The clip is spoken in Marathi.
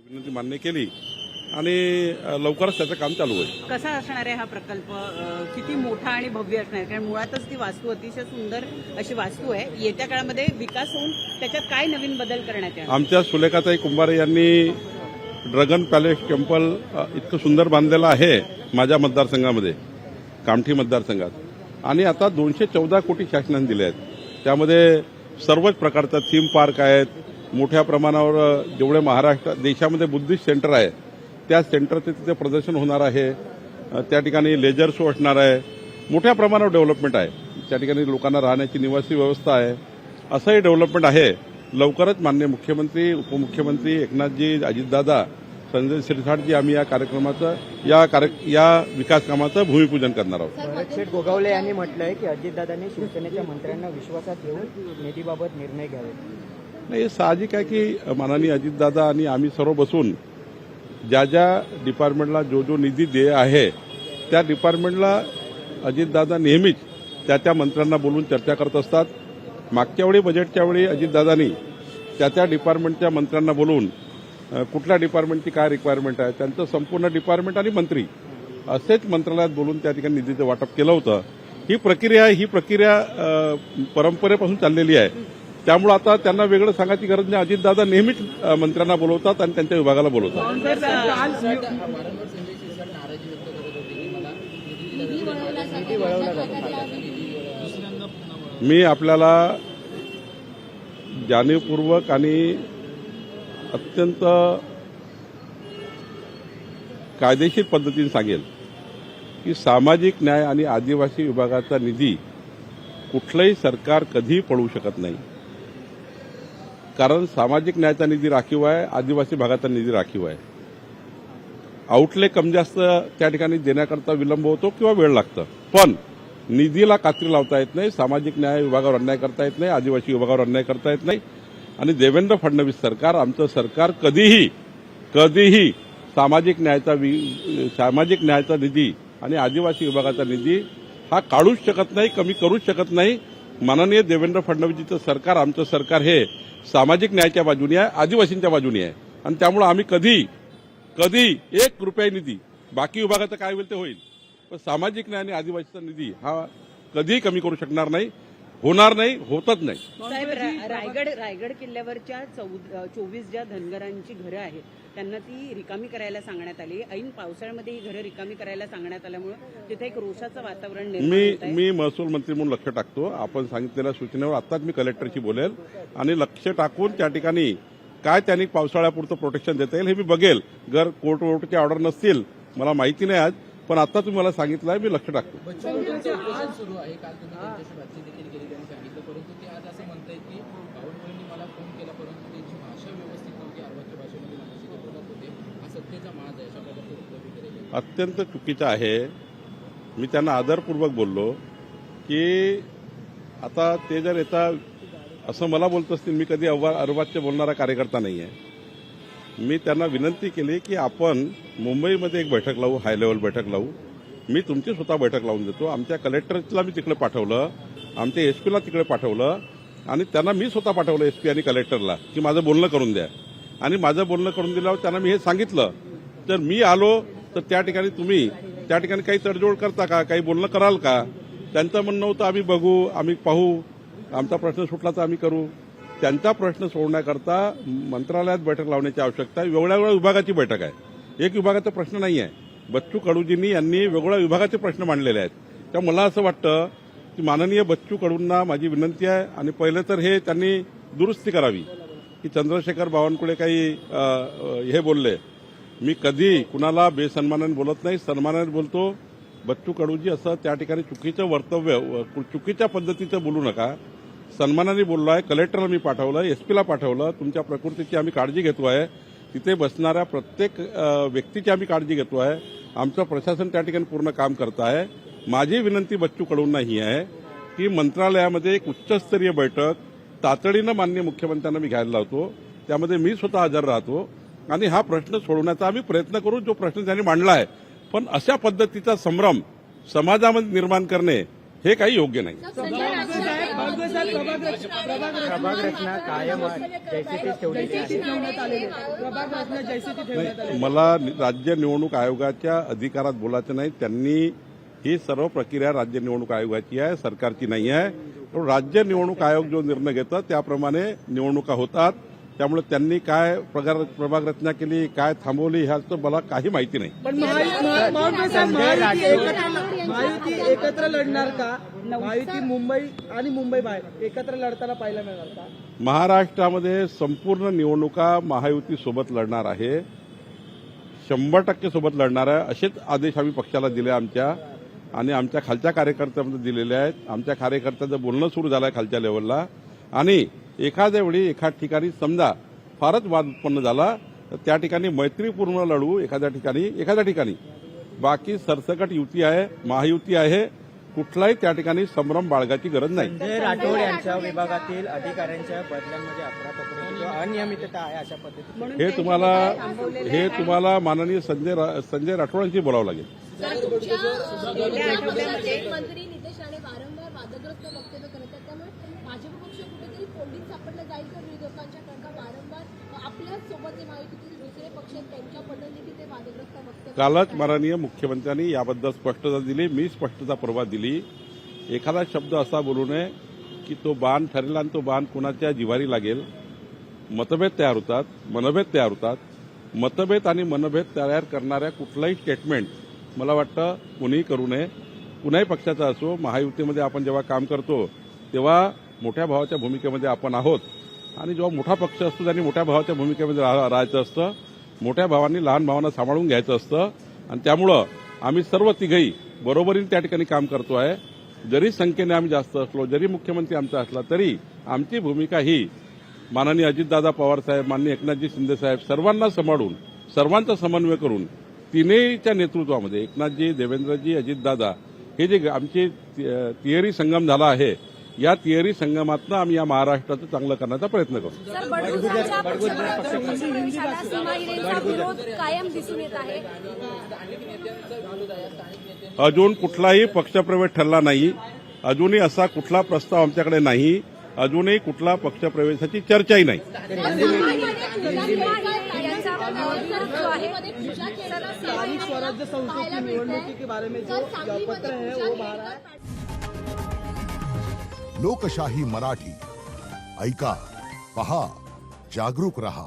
विनंती मान्य केली आणि लवकरच त्याचं काम चालू होईल. कसा असणार आहे हा प्रकल्प? किती मोठा आणि भव्य असणार आहे? कारण मुळातच ती वास्तू अतिशय सुंदर अशी वास्तू आहे. येत्या काळामध्ये विकास होऊन त्याच्यात काय नवीन बदल करण्यात येणार? आमच्या सुलेखाताई कुंभारे यांनी ड्रॅगन पॅलेस टेम्पल इतकं सुंदर बांधलेलं आहे माझ्या मतदारसंघामध्ये, कामठी मतदारसंघात, आणि आता 214 कोटी शासनाने दिले आहेत. त्यामध्ये सर्वच प्रकारचा थीम पार्क आहेत. मोठ्या प्रमाणावर जेवढे महाराष्ट्र देशामध्ये बुद्धिस्ट सेंटर आहे त्या सेंटरचे तिथे प्रदर्शन होणार आहे. त्या ठिकाणी लेजर शो असणार आहे. मोठ्या प्रमाणावर डेव्हलपमेंट आहे. त्या ठिकाणी लोकांना राहण्याची निवासी व्यवस्था आहे. असंही डेव्हलपमेंट आहे. लवकरच माननीय मुख्यमंत्री, उपमुख्यमंत्री एकनाथजी, अजितदादा, संजय शिरसाटजी आम्ही या कार्यक्रमाचं या विकास कामाचं भूमिपूजन करणार आहोत. भरतशेठ गोगावले यांनी म्हटलंय की अजितदादांनी शिवसेनेच्या मंत्र्यांना विश्वासात घेऊन निधीबाबत निर्णय घ्यावे. नाही, हे साहजिक आहे की माननीय अजितदादा आणि आम्ही सर्व बसून ज्या ज्या डिपार्टमेंटला जो निधी देय आहे त्या डिपार्टमेंटला अजितदादा नेहमीच त्या मंत्र्यांना बोलून चर्चा करत असतात. मागच्या वेळी बजेटच्या वेळी अजितदादांनी त्या डिपार्टमेंटच्या मंत्र्यांना बोलून कुठल्या डिपार्टमेंटची काय रिक्वायरमेंट आहे त्यांचं संपूर्ण डिपार्टमेंट आणि मंत्री असेच मंत्रालयात बोलून त्या ठिकाणी निधीचं वाटप केलं होतं. ही प्रक्रिया परंपरेपासून चाललेली आहे. त्यामुळे आता त्यांना वेगळं सांगायची गरज नाही. अजितदादा नेहमीच मंत्र्यांना बोलवतात आणि त्यांच्या विभागाला बोलवतात. मी आपल्याला जाणीवपूर्वक आणि अत्यंत कायदेशीर पद्धतीने सांगेल की सामाजिक न्याय आणि आदिवासी विभागाचा निधी कुठलंही सरकार कधीही पळवू शकत नाही. कारण सामाजिक न्यायाचा निधी राखीव आहे, आदिवासी भागाचा निधी राखीव आहे. आउटले कमी जास्त त्या ठिकाणी देण्याकरता विलंब होतो किंवा वेळ लागतं, पण निधीला कात्री लावता येत नाही. सामाजिक न्याय विभागावर अन्याय करता येत नाही, आदिवासी विभागावर अन्याय करता येत नाही. आणि देवेंद्र फडणवीस सरकार, आमचं सरकार कधीही सामाजिक न्यायाचा निधी आणि आदिवासी विभागाचा निधी हा काढूच शकत नाही, कमी करूच शकत नाही. माननीय देवेंद्र फडणवीसचं सरकार, आमचं सरकार हे सामाजिक न्यायाच्या बाजूने आहे, आदिवासींच्या बाजूने आहे. आणि त्यामुळे आम्ही कधी 1 रुपया निधी, बाकी विभागाचं काय होईल ते होईल, पण सामाजिक न्याय आणि आदिवासीचा निधी हा कधीही कमी करू शकणार नाही, होणार नाही, होतच नाही. साहेब, रायगड किल्ल्यावरच्या 24 ज्या धनगरांची घरं आहेत त्यांना ती रिकामी करायला सांगण्यात आली. ऐन पावसाळ्यामध्ये ही घरं रिकामी करायला सांगण्यात आल्यामुळे तिथे एक रोषाचं वातावरण निर्माण होत आहे. मी महसूल मंत्री म्हणून लक्ष टाकतो. आपण सांगितलेल्या सूचनेवर आताच मी कलेक्टरशी बोलेल आणि लक्ष टाकून त्या ठिकाणी काय त्यांनी पावसाळ्यापुरतं प्रोटेक्शन देता येईल हे मी बघेल. जर कोर्टचे ऑर्डर नसतील, मला माहिती नाही आज, पण आता तुम्ही मला सांगितलं आहे, मी लक्ष टाकतो. सुरू आहे. काल तुम्ही त्यांच्याशी बातचीत देखील केली, त्यांनी सांगितलं, परंतु ते आज असं म्हणतायत की बावनकुळेंनी मला फोन केला परंतु त्यांची भाषा व्यवस्थित नव्हती, अर्वाच्य भाषेमध्ये मानसिक विरोधात होते, हा सत्तेचा माज आहे, अशा प्रकारचे वक्तव्य केले. अत्यंत चुकीचं आहे. मी त्यांना आदरपूर्वक बोललो की आता ते जर असं मला बोलत असतील, मी कधी अर्वाच्य बोलणारा कार्यकर्ता नाही आहे. मी त्यांना विनंती केली की आपण मुंबईमध्ये एक बैठक लावू, हाय लेवल बैठक लावू. मी तुमची स्वतः बैठक लावून देतो. आमच्या कलेक्टरला मी तिकडे पाठवलं, आमच्या एसपीला तिकडे पाठवलं आणि त्यांना मी स्वतः पाठवलं एसपी आणि कलेक्टरला की माझं बोलणं करून द्या. आणि माझं बोलणं करून दिल्यावर त्यांना मी हे सांगितलं, तर मी आलो तर त्या ठिकाणी तुम्ही त्या ठिकाणी काही तडजोड करता का, काही बोलणं कराल का? त्यांचं म्हणणं होतं आम्ही बघू, आम्ही पाहू, आमचा प्रश्न सुटला तर आम्ही करू. त्यांचा प्रश्न सोडण्याकरता मंत्रालयात बैठक लावण्याची आवश्यकता आहे. वेगळ्या विभागाची बैठक आहे, एक विभागाचा प्रश्न नाही आहे. बच्चू कडूजींनी यांनी वेगवेगळ्या विभागाचे प्रश्न मांडलेले आहेत. त्यामुळे मला असं वाटतं की माननीय बच्चू कडूंना माझी विनंती आहे, आणि पहिलं तर हे त्यांनी दुरुस्ती करावी की चंद्रशेखर बावनकुळे काही हे बोलले. मी कधी कुणाला बेसन्मानाने बोलत नाही, सन्मानाने बोलतो. बच्चू कडूजी असं त्या ठिकाणी चुकीचं वक्तव्य, चुकीच्या पद्धतीचं बोलू नका. सन्मानाने बोललो आहे. कलेक्टरला मी पाठवलं, एसपीला पाठवलं. तुमच्या प्रकृतीची आम्ही काळजी घेतो आहे. तिथे बसणाऱ्या प्रत्येक व्यक्तीची आम्ही काळजी घेतो आहे. आमचं प्रशासन त्या ठिकाणी पूर्ण काम करत आहे. माझी विनंती बच्चू कडूंना ही आहे की मंत्रालयामध्ये एक उच्चस्तरीय बैठक तातडीनं माननीय मुख्यमंत्र्यांना मी घ्यायला लावतो. त्यामध्ये मी स्वतः हजर राहतो आणि हा प्रश्न सोडवण्याचा आम्ही प्रयत्न करू, जो प्रश्न त्यांनी मांडला आहे. पण अशा पद्धतीचा संभ्रम समाजामध्ये निर्माण करणे हे काही योग्य नाही. प्रभाग रचना कायम जैसे ती ठेवलेली आहे. नाही, मला राज्य निवडणूक आयोगाच्या अधिकारात बोलायचं नाही. त्यांनी ही सर्व प्रक्रिया राज्य निवडणूक आयोगाची आहे, सरकारची नाही आहे. पण राज्य निवडणूक आयोग जो निर्णय घेतं त्याप्रमाणे निवडणुका होतात. त्यामुळे त्यांनी काय प्रभाग रचना केली, काय थांबवली, ह्याचं मला काही माहिती नाही. पण महायुती एकत्र लढणार का? महायुती मुंबई आणि मुंबई बाहेर एकत्र लढताना पाहायला मिळणार का? महाराष्ट्रामध्ये संपूर्ण निवडणुका महायुती सोबत लढणार आहे, 100% सोबत लढणार आहे. असेच आदेश आम्ही पक्षाला दिले आमच्या आणि आमच्या खालच्या कार्यकर्त्यांमध्ये दिलेले आहेत. आमच्या कार्यकर्त्यांचं बोलणं सुरू झालं आहे खालच्या लेवलला. आणि एखाद्या वेळी एखाद ठिकाणी समजा फारच वाद उत्पन्न झाला तर त्या ठिकाणी मैत्रीपूर्ण लढू, एखाद्या ठिकाणी. बाकी सरसकट युती आहे, महायुती आहे. कुठलाही त्या ठिकाणी संभ्रम बाळगाची गरज नाही. संजय राठोड यांच्या विभागातील अधिकाऱ्यांच्या बदल्यांमध्ये अफरातफरी किंवा अनियमितता आहे अशा पद्धतीने हे तुम्हाला माननीय संजय राठोडांशी बोलावं लागेल. मंत्री नितेश राणे वारंवार वादग्रस्त वक्तव्य करत आहेत. त्यामुळे भाजप पक्ष कुठेतरी कोंडीत सापडला जाईल का विरोधकांच्या कारण वारंवार आपल्याच सोबत जे महायुतीतील दुसरे पक्ष आहेत त्यांच्या पद्धतीने ते वादग्रस्त वक्तव्य. कालच माननीय मुख्यमंत्र्यांनी याबद्दल स्पष्टता दिली, मी स्पष्टता परवा दिली. एखादा शब्द असा बोलू नये की तो बाण ठरेल आणि तो बाण कुणाच्या जिव्हारी लागेल. मतभेद तयार होतात, मनभेद तयार होतात. मतभेद आणि मनभेद तयार करणाऱ्या कुठलाही स्टेटमेंट मला वाटतं कुणीही करू नये. कुणाही पक्षाचा असो, महायुतीमध्ये आपण जेव्हा काम करतो तेव्हा मोठ्या भावाच्या भूमिकेमध्ये आपण आहोत. आणि जेव्हा मोठा पक्ष असतो त्यांनी मोठ्या भावाच्या भूमिकेमध्ये राहायचं असतं. मोठ्या भावांनी लहान भावांना सांभाळून घ्यायचं असतं. आणि त्यामुळं आम्ही सर्व तिघही बरोबरीने त्या ठिकाणी काम करतो आहे. जरी संख्येने आम्ही जास्त असलो, जरी मुख्यमंत्री आमचा असला तरी आमची भूमिका ही माननीय अजितदादा पवार साहेब, माननीय एकनाथजी शिंदे साहेब सर्वांना सांभाळून, सर्वांचा समन्वय करून तिन्हीच्या नेतृत्वामध्ये एकनाथजी, देवेंद्रजी, अजितदादा हे जे आमचे तिहेरी संगम झाला आहे, या तिहेरी संगमातनं आम्ही या महाराष्ट्राचं चांगलं करण्याचा प्रयत्न करू. कायम दिसून येत आहे. अजून कुठलाही पक्षप्रवेश ठरला नाही. अजूनही असा कुठला प्रस्ताव आमच्याकडे नाही. अजूनही कुठला पक्षप्रवेशाची चर्चाही नाही. स्थानिक स्वराज्य संस्थेची निवडणुकी के बारे में जो पत्र है वो बाहर आया. लोकशाही मराठी ऐका, पहा, जागरूक रहा.